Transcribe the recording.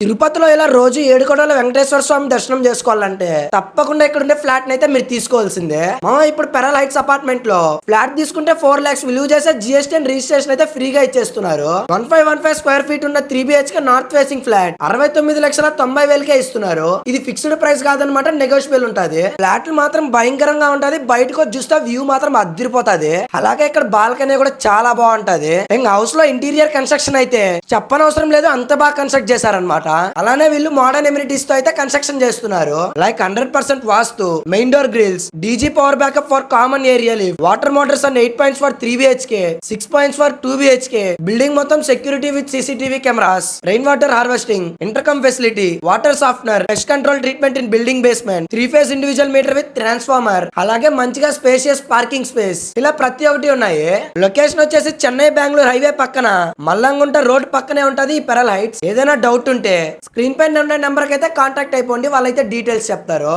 తిరుపతిలో ఇలా రోజు ఏడుకొండల వెంకటేశ్వర స్వామి దర్శనం చేసుకోవాలంటే తప్పకుండా ఇక్కడ ఉండే ఫ్లాట్ అయితే మీరు తీసుకోవాల్సిందే. ఇప్పుడు పెరల్ హైట్స్ అపార్ట్మెంట్ లో ఫ్లాట్ తీసుకుంటే 4 lakhs విలువ చేసే జిఎస్టీ అండ్ రిజిస్ట్రేషన్ అయితే ఫ్రీగా ఇచ్చేస్తున్నారు. 1515 స్క్వేర్ ఫీట్ ఉన్న 3 BHK నార్త్ ఫేసింగ్ ఫ్లాట్ 69,90,000కే ఇస్తున్నారు. ఇది ఫిక్స్డ్ ప్రైస్ కాదనమాట, నెగోషియబుల్ ఉంటది. ఫ్లాట్లు మాత్రం భయంకరంగా ఉంటది, బయటకు వచ్చి చూస్తే వ్యూ మాత్రం అదిరిపోతుంది. అలాగే ఇక్కడ బాల్కనీ కూడా చాలా బాగుంటది. ఇంకా హౌస్ లో ఇంటీరియర్ కన్స్ట్రక్షన్ అయితే చెప్పనవసరం లేదు, అంత బాగా కన్స్ట్రక్ట్ చేశారనమాట. అలానే వీళ్ళు మోడర్న్ ఎమ్యూనిటీస్ తో అయితే కన్స్ట్రక్షన్ చేస్తున్నారు. Like 100% vastu, main door grills, DG power backup for common area lift, water motors and 8 points for 3 BHK, 6 points for 2 BHK. Building మొత్తం security with CCTV cameras, rain water harvesting, intercom facility, water softener, pest control treatment in building basement, 3-phase individual meter with transformer, అలాగే మంచిగా spacious parking space, ఇలా ప్రతి ఒక్కటి ఉన్నాయి. Location వచ్చేసి Chennai Bengaluru highway పక్కన Mallamgunta road పక్కనే ఉంటది ఈ పెరల్ హైట్స్. ఏదైనా డౌట్ ఉంటే స్క్రీన్ పైన ఉన్న నెంబర్ కి అయితే కాంటాక్ట్ అయిపోండి, వాళ్ళైతే డీటెయిల్స్ చెప్తారు.